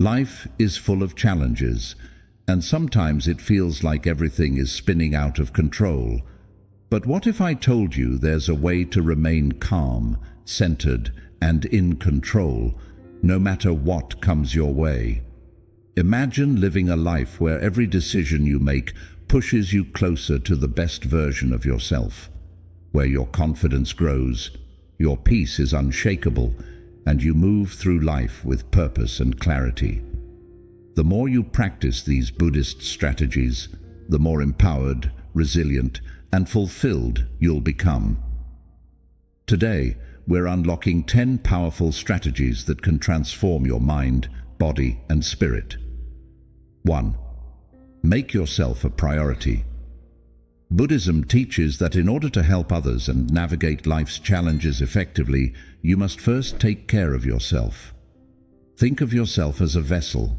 Life is full of challenges, and sometimes it feels like everything is spinning out of control. But what if I told you there's a way to remain calm, centered, and in control, no matter what comes your way? Imagine living a life where every decision you make pushes you closer to the best version of yourself, where your confidence grows, your peace is unshakable, and you move through life with purpose and clarity. The more you practice these Buddhist strategies, the more empowered, resilient, and fulfilled you'll become. Today, we're unlocking 10 powerful strategies that can transform your mind, body, and spirit. 1. Make yourself a priority. Buddhism teaches that in order to help others and navigate life's challenges effectively, you must first take care of yourself. Think of yourself as a vessel.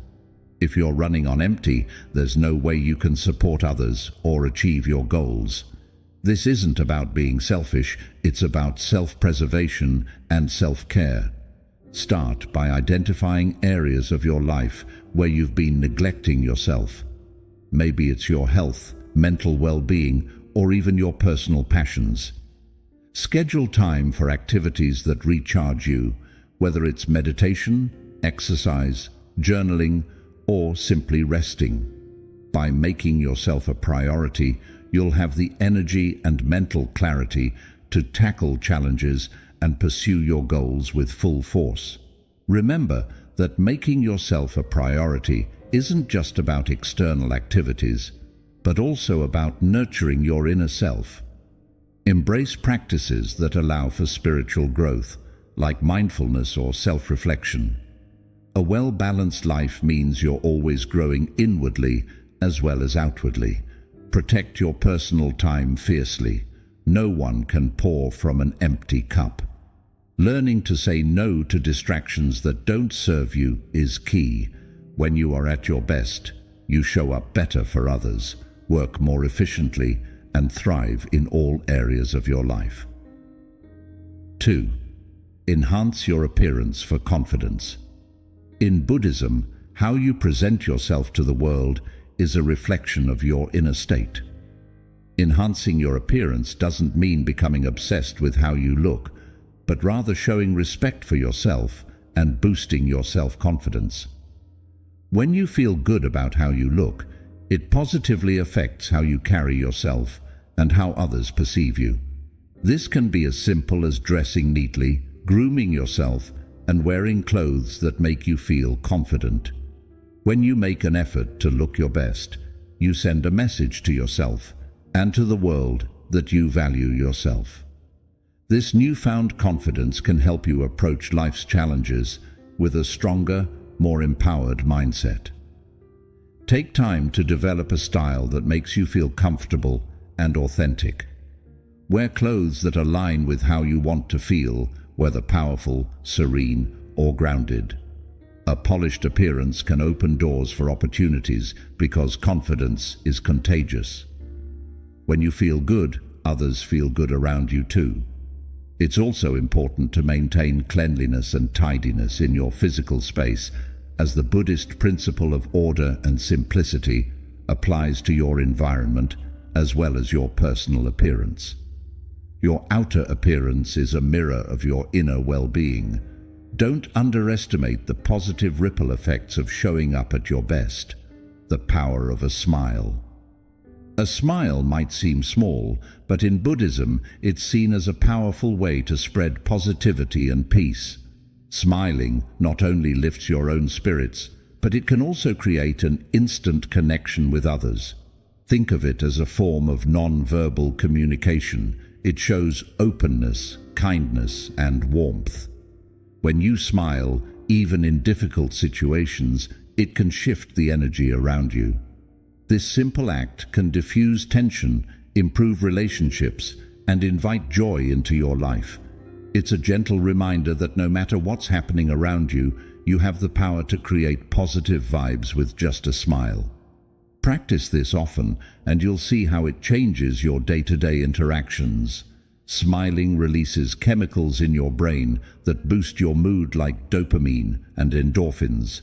If you're running on empty, there's no way you can support others or achieve your goals. This isn't about being selfish, it's about self-preservation and self-care. Start by identifying areas of your life where you've been neglecting yourself. Maybe it's your health, mental well-being, or even your personal passions. Schedule time for activities that recharge you, whether it's meditation, exercise, journaling, or simply resting. By making yourself a priority, you'll have the energy and mental clarity to tackle challenges and pursue your goals with full force. Remember that making yourself a priority isn't just about external activities, but also about nurturing your inner self. Embrace practices that allow for spiritual growth, like mindfulness or self-reflection. A well-balanced life means you're always growing inwardly as well as outwardly. Protect your personal time fiercely. No one can pour from an empty cup. Learning to say no to distractions that don't serve you is key. When you are at your best, you show up better for others, work more efficiently, and thrive in all areas of your life. 2. Enhance your appearance for confidence. In Buddhism, how you present yourself to the world is a reflection of your inner state. Enhancing your appearance doesn't mean becoming obsessed with how you look, but rather showing respect for yourself and boosting your self-confidence. When you feel good about how you look, it positively affects how you carry yourself and how others perceive you. This can be as simple as dressing neatly, grooming yourself, and wearing clothes that make you feel confident. When you make an effort to look your best, you send a message to yourself and to the world that you value yourself. This newfound confidence can help you approach life's challenges with a stronger, more empowered mindset. Take time to develop a style that makes you feel comfortable and authentic. Wear clothes that align with how you want to feel, whether powerful, serene, or grounded. A polished appearance can open doors for opportunities because confidence is contagious. When you feel good, others feel good around you too. It's also important to maintain cleanliness and tidiness in your physical space, as the Buddhist principle of order and simplicity applies to your environment as well as your personal appearance. Your outer appearance is a mirror of your inner well-being. Don't underestimate the positive ripple effects of showing up at your best. The power of a smile. A smile might seem small, but in Buddhism, it's seen as a powerful way to spread positivity and peace. Smiling not only lifts your own spirits, but it can also create an instant connection with others. Think of it as a form of non-verbal communication. It shows openness, kindness, and warmth. When you smile, even in difficult situations, it can shift the energy around you. This simple act can diffuse tension, improve relationships, and invite joy into your life. It's a gentle reminder that no matter what's happening around you, you have the power to create positive vibes with just a smile. Practice this often, and you'll see how it changes your day-to-day interactions. Smiling releases chemicals in your brain that boost your mood like dopamine and endorphins.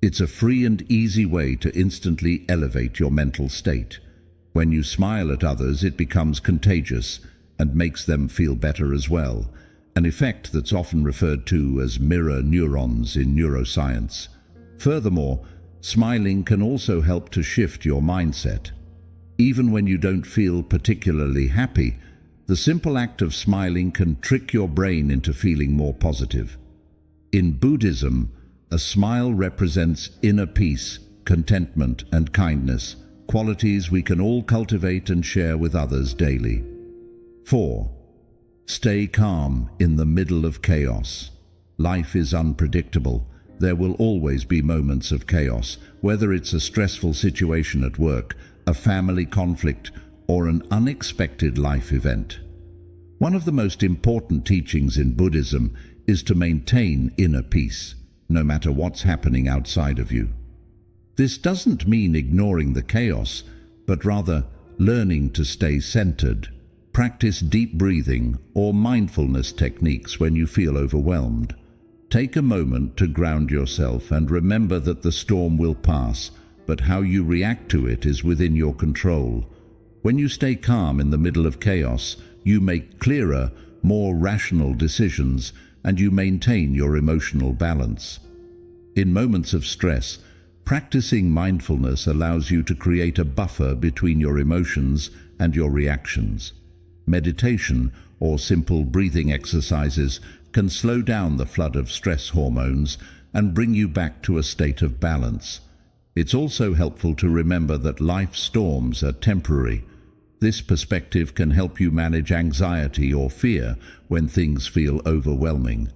It's a free and easy way to instantly elevate your mental state. When you smile at others, it becomes contagious and makes them feel better as well, an effect that's often referred to as mirror neurons in neuroscience. Furthermore, smiling can also help to shift your mindset. Even when you don't feel particularly happy, the simple act of smiling can trick your brain into feeling more positive. In Buddhism, a smile represents inner peace, contentment, and kindness, qualities we can all cultivate and share with others daily. 4. Stay calm in the middle of chaos. Life is unpredictable. There will always be moments of chaos, whether it's a stressful situation at work, a family conflict, or an unexpected life event. One of the most important teachings in Buddhism is to maintain inner peace, no matter what's happening outside of you. This doesn't mean ignoring the chaos, but rather learning to stay centered. Practice deep breathing or mindfulness techniques when you feel overwhelmed. Take a moment to ground yourself and remember that the storm will pass, but how you react to it is within your control. When you stay calm in the middle of chaos, you make clearer, more rational decisions, and you maintain your emotional balance. In moments of stress, practicing mindfulness allows you to create a buffer between your emotions and your reactions. Meditation or simple breathing exercises can slow down the flood of stress hormones and bring you back to a state of balance. It's also helpful to remember that life's storms are temporary. This perspective can help you manage anxiety or fear when things feel overwhelming.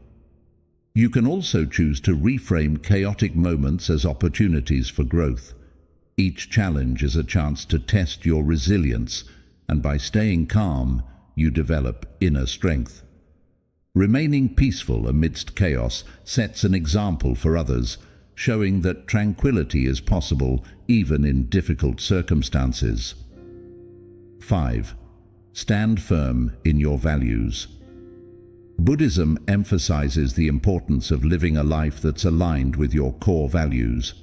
You can also choose to reframe chaotic moments as opportunities for growth. Each challenge is a chance to test your resilience, and by staying calm, you develop inner strength. Remaining peaceful amidst chaos sets an example for others, showing that tranquility is possible even in difficult circumstances. 5. Stand firm in your values. Buddhism emphasizes the importance of living a life that's aligned with your core values.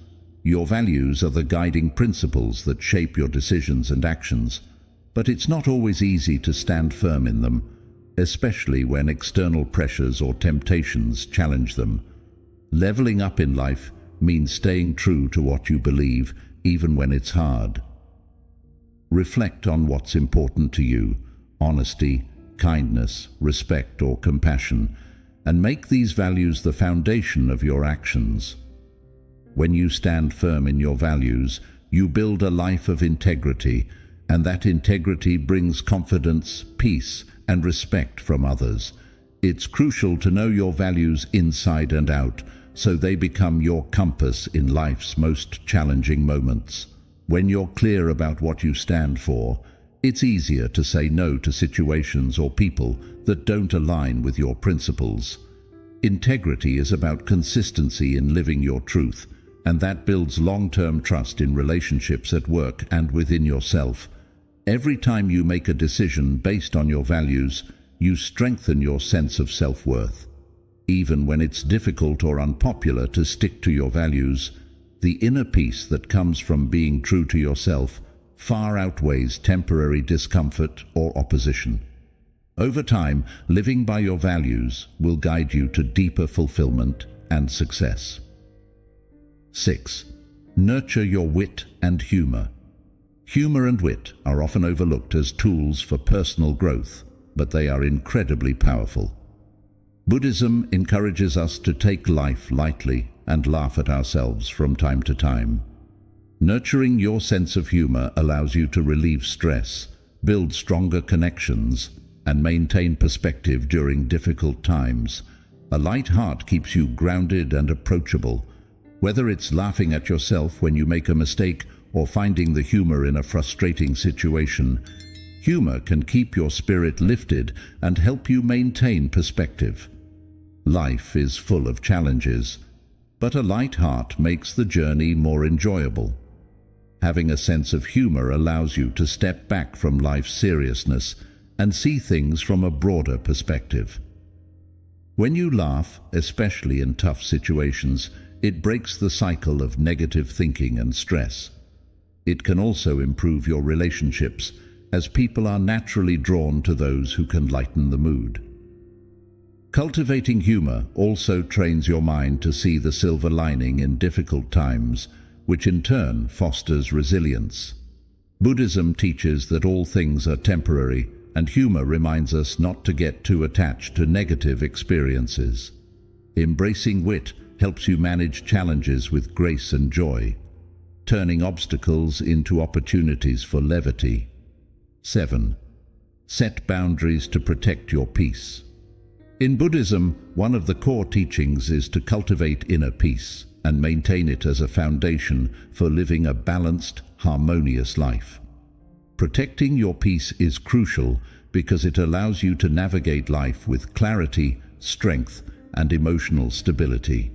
Your values are the guiding principles that shape your decisions and actions, but it's not always easy to stand firm in them, especially when external pressures or temptations challenge them. Leveling up in life means staying true to what you believe, even when it's hard. Reflect on what's important to you: honesty, kindness, respect, or compassion, and make these values the foundation of your actions. When you stand firm in your values, you build a life of integrity, and that integrity brings confidence, peace, and respect from others. It's crucial to know your values inside and out, so they become your compass in life's most challenging moments. When you're clear about what you stand for, it's easier to say no to situations or people that don't align with your principles. Integrity is about consistency in living your truth, and that builds long-term trust in relationships at work and within yourself. Every time you make a decision based on your values, you strengthen your sense of self-worth. Even when it's difficult or unpopular to stick to your values, the inner peace that comes from being true to yourself far outweighs temporary discomfort or opposition. Over time, living by your values will guide you to deeper fulfillment and success. 6. Nurture your wit and humor. Humor and wit are often overlooked as tools for personal growth, but they are incredibly powerful. Buddhism encourages us to take life lightly and laugh at ourselves from time to time. Nurturing your sense of humor allows you to relieve stress, build stronger connections, and maintain perspective during difficult times. A light heart keeps you grounded and approachable. Whether it's laughing at yourself when you make a mistake or finding the humor in a frustrating situation, humor can keep your spirit lifted and help you maintain perspective. Life is full of challenges, but a light heart makes the journey more enjoyable. Having a sense of humor allows you to step back from life's seriousness and see things from a broader perspective. When you laugh, especially in tough situations, it breaks the cycle of negative thinking and stress. It can also improve your relationships, as people are naturally drawn to those who can lighten the mood. Cultivating humor also trains your mind to see the silver lining in difficult times, which in turn fosters resilience. Buddhism teaches that all things are temporary, and humor reminds us not to get too attached to negative experiences. Embracing wit helps you manage challenges with grace and joy, turning obstacles into opportunities for levity. 7. Set boundaries to protect your peace. In Buddhism, one of the core teachings is to cultivate inner peace and maintain it as a foundation for living a balanced, harmonious life. Protecting your peace is crucial because it allows you to navigate life with clarity, strength, and emotional stability.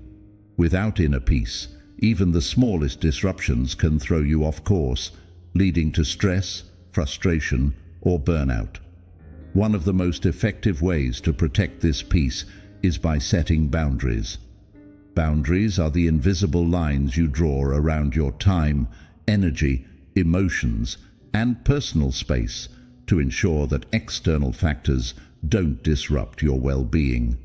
Without inner peace, even the smallest disruptions can throw you off course, leading to stress, frustration, or burnout. One of the most effective ways to protect this peace is by setting boundaries. Boundaries are the invisible lines you draw around your time, energy, emotions, and personal space to ensure that external factors don't disrupt your well-being.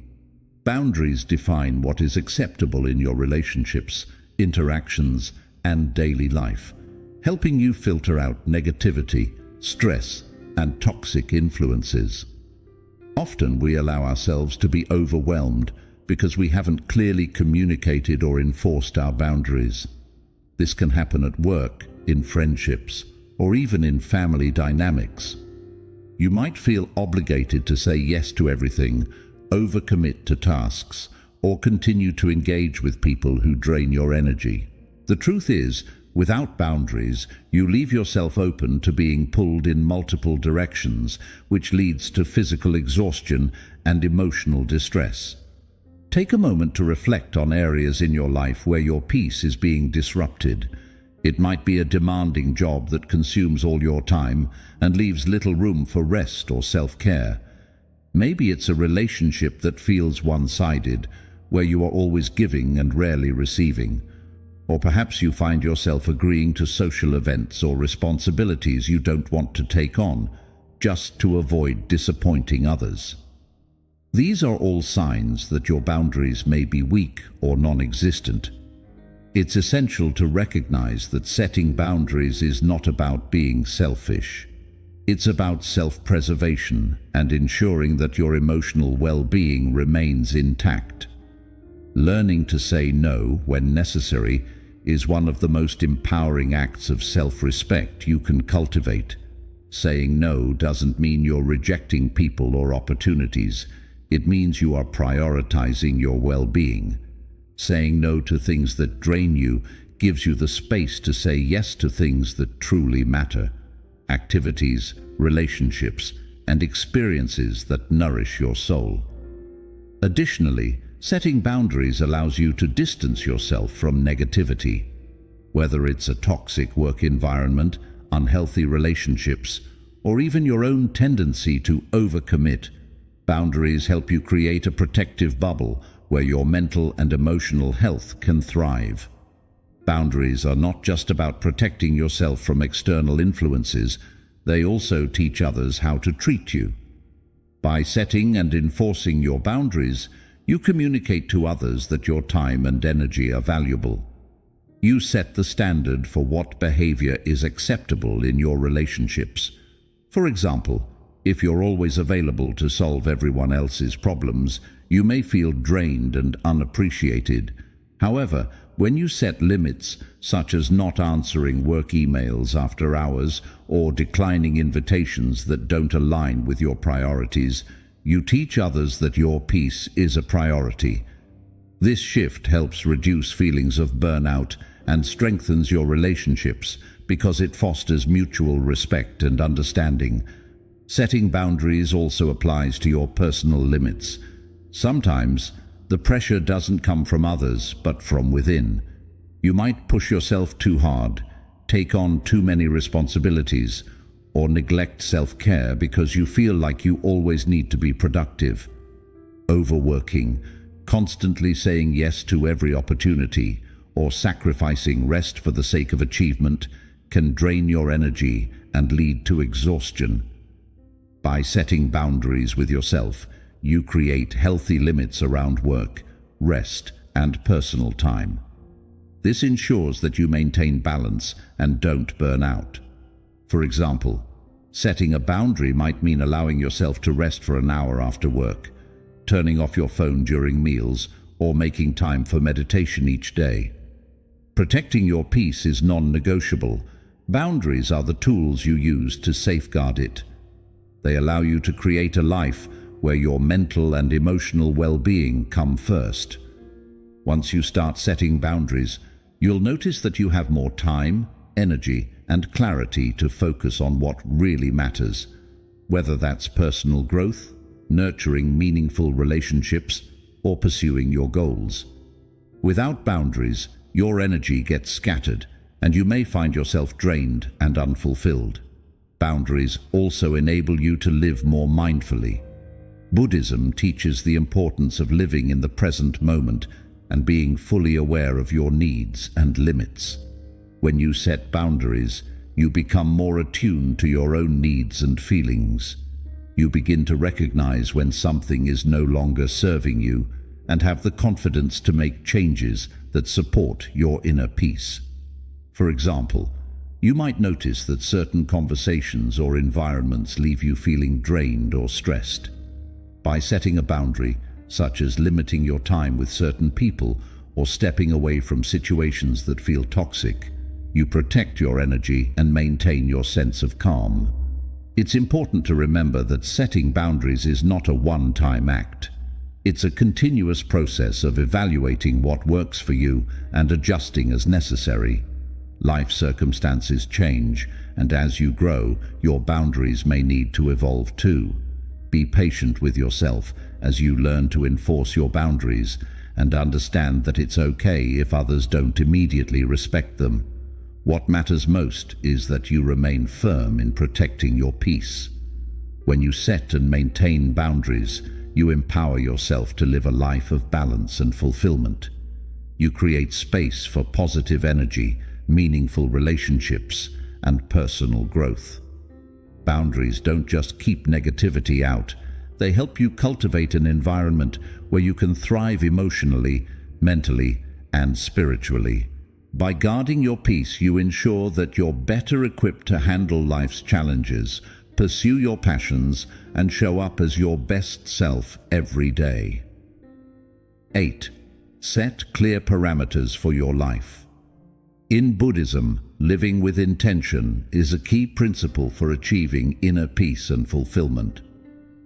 Boundaries define what is acceptable in your relationships, interactions, and daily life, helping you filter out negativity, stress, and toxic influences. Often we allow ourselves to be overwhelmed because we haven't clearly communicated or enforced our boundaries. This can happen at work, in friendships, or even in family dynamics. You might feel obligated to say yes to everything, overcommit to tasks, or continue to engage with people who drain your energy. The truth is, without boundaries, you leave yourself open to being pulled in multiple directions, which leads to physical exhaustion and emotional distress. Take a moment to reflect on areas in your life where your peace is being disrupted. It might be a demanding job that consumes all your time and leaves little room for rest or self-care. Maybe it's a relationship that feels one-sided, where you are always giving and rarely receiving. Or perhaps you find yourself agreeing to social events or responsibilities you don't want to take on, just to avoid disappointing others. These are all signs that your boundaries may be weak or non-existent. It's essential to recognize that setting boundaries is not about being selfish. It's about self-preservation and ensuring that your emotional well-being remains intact. Learning to say no when necessary is one of the most empowering acts of self-respect you can cultivate. Saying no doesn't mean you're rejecting people or opportunities. It means you are prioritizing your well-being. Saying no to things that drain you gives you the space to say yes to things that truly matter. Activities, relationships, and experiences that nourish your soul. Additionally, setting boundaries allows you to distance yourself from negativity. Whether it's a toxic work environment, unhealthy relationships, or even your own tendency to overcommit, boundaries help you create a protective bubble where your mental and emotional health can thrive. Boundaries are not just about protecting yourself from external influences, they also teach others how to treat you. By setting and enforcing your boundaries, you communicate to others that your time and energy are valuable. You set the standard for what behavior is acceptable in your relationships. For example, if you're always available to solve everyone else's problems, you may feel drained and unappreciated. However, when you set limits, such as not answering work emails after hours or declining invitations that don't align with your priorities, you teach others that your peace is a priority. This shift helps reduce feelings of burnout and strengthens your relationships because it fosters mutual respect and understanding. Setting boundaries also applies to your personal limits. Sometimes, the pressure doesn't come from others, but from within. You might push yourself too hard, take on too many responsibilities, or neglect self-care because you feel like you always need to be productive. Overworking, Constantly saying yes to every opportunity or sacrificing rest for the sake of achievement can drain your energy and lead to exhaustion. By setting boundaries with yourself, you create healthy limits around work, rest, and personal time. This ensures that you maintain balance and don't burn out. For example, setting a boundary might mean allowing yourself to rest for an hour after work, turning off your phone during meals, or making time for meditation each day. Protecting your peace is non-negotiable. Boundaries are the tools you use to safeguard it. They allow you to create a life where your mental and emotional well-being come first. Once you start setting boundaries, you'll notice that you have more time, energy, and clarity to focus on what really matters, whether that's personal growth, nurturing meaningful relationships, or pursuing your goals. Without boundaries, your energy gets scattered, and you may find yourself drained and unfulfilled. Boundaries also enable you to live more mindfully. Buddhism teaches the importance of living in the present moment and being fully aware of your needs and limits. When you set boundaries, you become more attuned to your own needs and feelings. You begin to recognize when something is no longer serving you and have the confidence to make changes that support your inner peace. For example, you might notice that certain conversations or environments leave you feeling drained or stressed. By setting a boundary, such as limiting your time with certain people or stepping away from situations that feel toxic, you protect your energy and maintain your sense of calm. It's important to remember that setting boundaries is not a one-time act. It's a continuous process of evaluating what works for you and adjusting as necessary. Life circumstances change, and as you grow, your boundaries may need to evolve too. Be patient with yourself as you learn to enforce your boundaries and understand that it's okay if others don't immediately respect them. What matters most is that you remain firm in protecting your peace. When you set and maintain boundaries, you empower yourself to live a life of balance and fulfillment. You create space for positive energy, meaningful relationships, and personal growth. Boundaries don't just keep negativity out, they help you cultivate an environment where you can thrive emotionally, mentally, and spiritually. By guarding your peace, you ensure that you're better equipped to handle life's challenges, pursue your passions, and show up as your best self every day. 8. Set clear parameters for your life. In Buddhism, living with intention is a key principle for achieving inner peace and fulfillment.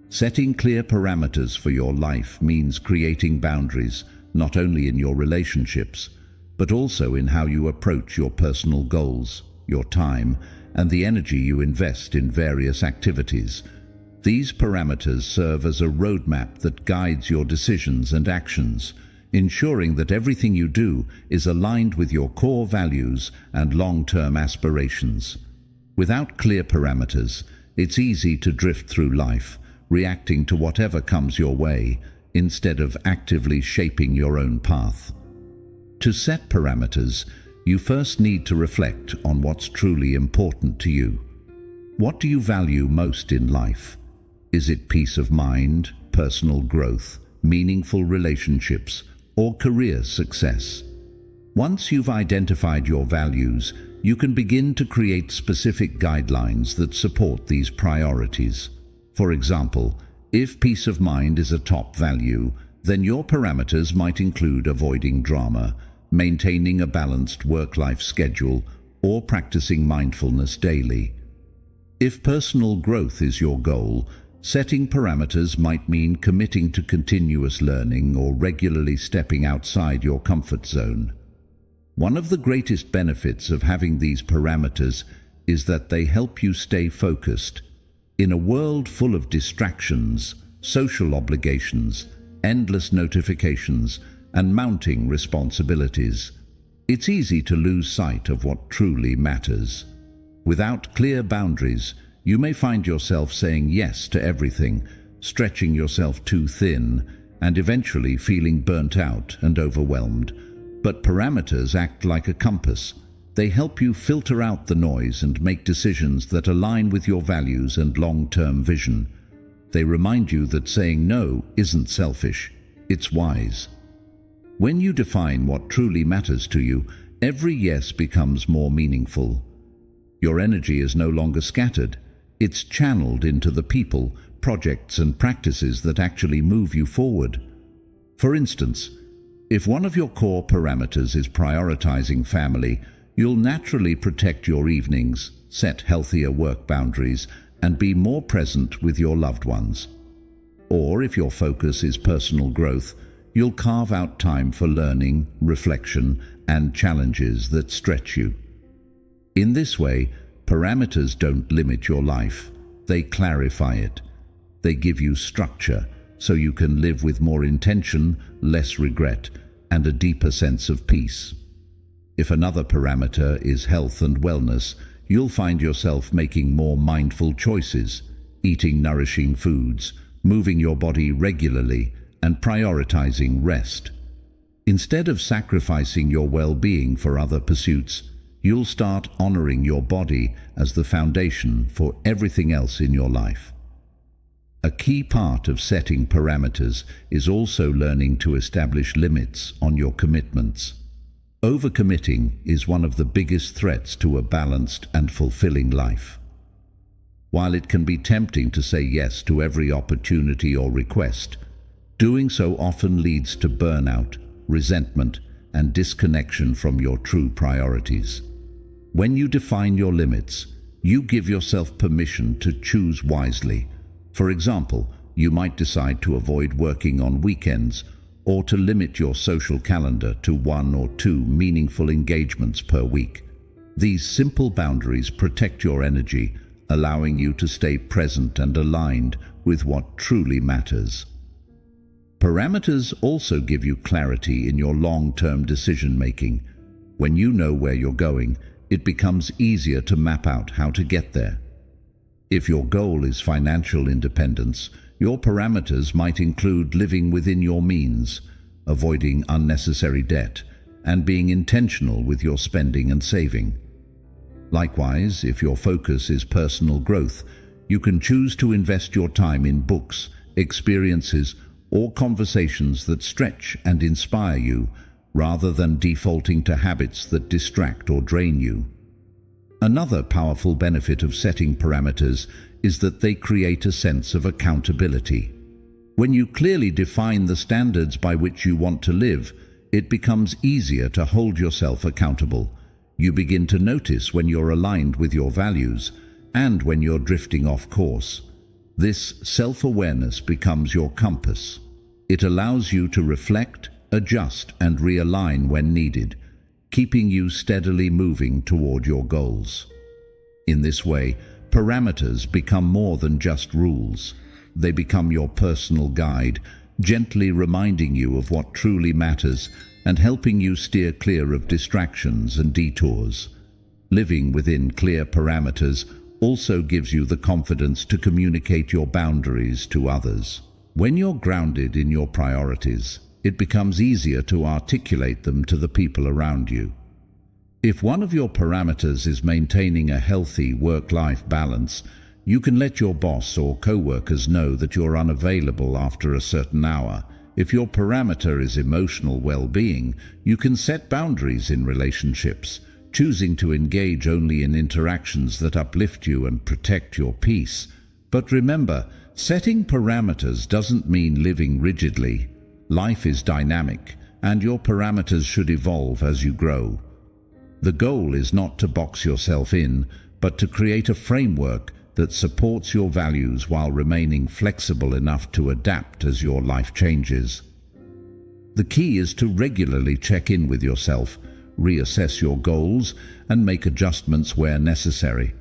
Setting clear parameters for your life means creating boundaries not only in your relationships, but also in how you approach your personal goals, your time, and the energy you invest in various activities. These parameters serve as a roadmap that guides your decisions and actions, ensuring that everything you do is aligned with your core values and long-term aspirations. Without clear parameters, it's easy to drift through life, reacting to whatever comes your way, instead of actively shaping your own path. To set parameters, you first need to reflect on what's truly important to you. What do you value most in life? Is it peace of mind, personal growth, meaningful relationships, or career success? Once you've identified your values, you can begin to create specific guidelines that support these priorities. For example, if peace of mind is a top value, then your parameters might include avoiding drama, maintaining a balanced work-life schedule, or practicing mindfulness daily. If personal growth is your goal, setting parameters might mean committing to continuous learning or regularly stepping outside your comfort zone. One of the greatest benefits of having these parameters is that they help you stay focused. In a world full of distractions, social obligations, endless notifications, and mounting responsibilities, it's easy to lose sight of what truly matters. Without clear boundaries, you may find yourself saying yes to everything, stretching yourself too thin, and eventually feeling burnt out and overwhelmed. But parameters act like a compass. They help you filter out the noise and make decisions that align with your values and long-term vision. They remind you that saying no isn't selfish, it's wise. When you define what truly matters to you, every yes becomes more meaningful. Your energy is no longer scattered. It's channeled into the people, projects and practices that actually move you forward. For instance, if one of your core parameters is prioritizing family, you'll naturally protect your evenings, set healthier work boundaries, and be more present with your loved ones. Or if your focus is personal growth, you'll carve out time for learning, reflection, and challenges that stretch you. In this way, parameters don't limit your life, they clarify it. They give you structure so you can live with more intention, less regret, and a deeper sense of peace. If another parameter is health and wellness, you'll find yourself making more mindful choices, eating nourishing foods, moving your body regularly, and prioritizing rest. Instead of sacrificing your well-being for other pursuits, you'll start honoring your body as the foundation for everything else in your life. A key part of setting parameters is also learning to establish limits on your commitments. Overcommitting is one of the biggest threats to a balanced and fulfilling life. While it can be tempting to say yes to every opportunity or request, doing so often leads to burnout, resentment, and disconnection from your true priorities. When you define your limits, you give yourself permission to choose wisely. For example, you might decide to avoid working on weekends or to limit your social calendar to 1 or 2 meaningful engagements per week. These simple boundaries protect your energy, allowing you to stay present and aligned with what truly matters. Parameters also give you clarity in your long-term decision-making. When you know where you're going, it becomes easier to map out how to get there. If your goal is financial independence, your parameters might include living within your means, avoiding unnecessary debt, and being intentional with your spending and saving. Likewise, if your focus is personal growth, you can choose to invest your time in books, experiences, or conversations that stretch and inspire you, rather than defaulting to habits that distract or drain you. Another powerful benefit of setting parameters is that they create a sense of accountability. When you clearly define the standards by which you want to live, it becomes easier to hold yourself accountable. You begin to notice when you're aligned with your values and when you're drifting off course. This self-awareness becomes your compass. It allows you to reflect, adjust, and realign when needed, keeping you steadily moving toward your goals. In this way, parameters become more than just rules. They become your personal guide, gently reminding you of what truly matters and helping you steer clear of distractions and detours. Living within clear parameters also gives you the confidence to communicate your boundaries to others. When you're grounded in your priorities, it becomes easier to articulate them to the people around you. If one of your parameters is maintaining a healthy work-life balance, you can let your boss or co-workers know that you're unavailable after a certain hour. If your parameter is emotional well-being, you can set boundaries in relationships, choosing to engage only in interactions that uplift you and protect your peace. But remember, setting parameters doesn't mean living rigidly. Life is dynamic, and your parameters should evolve as you grow. The goal is not to box yourself in, but to create a framework that supports your values while remaining flexible enough to adapt as your life changes. The key is to regularly check in with yourself, reassess your goals, and make adjustments where necessary.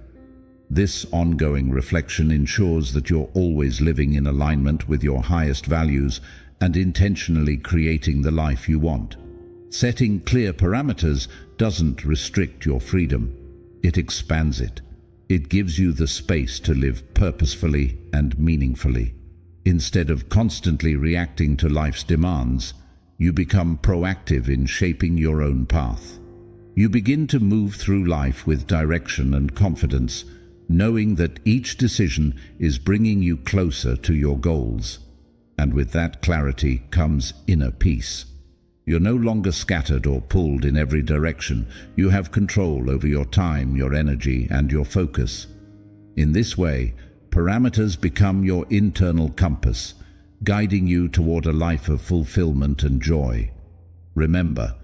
This ongoing reflection ensures that you're always living in alignment with your highest values and intentionally creating the life you want. Setting clear parameters doesn't restrict your freedom, it expands it. It gives you the space to live purposefully and meaningfully. Instead of constantly reacting to life's demands, you become proactive in shaping your own path. You begin to move through life with direction and confidence, knowing that each decision is bringing you closer to your goals. And with that clarity comes inner peace. You're no longer scattered or pulled in every direction. You have control over your time, your energy, and your focus. In this way, parameters become your internal compass, guiding you toward a life of fulfillment and joy. Remember,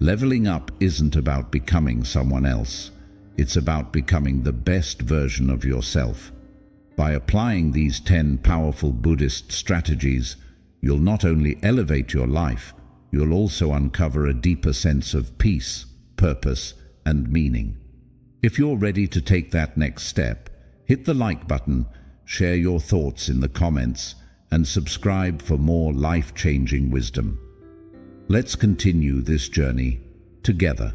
leveling up isn't about becoming someone else. It's about becoming the best version of yourself. By applying these 10 powerful Buddhist strategies, you'll not only elevate your life, you'll also uncover a deeper sense of peace, purpose, and meaning. If you're ready to take that next step, hit the like button, share your thoughts in the comments, and subscribe for more life-changing wisdom. Let's continue this journey together.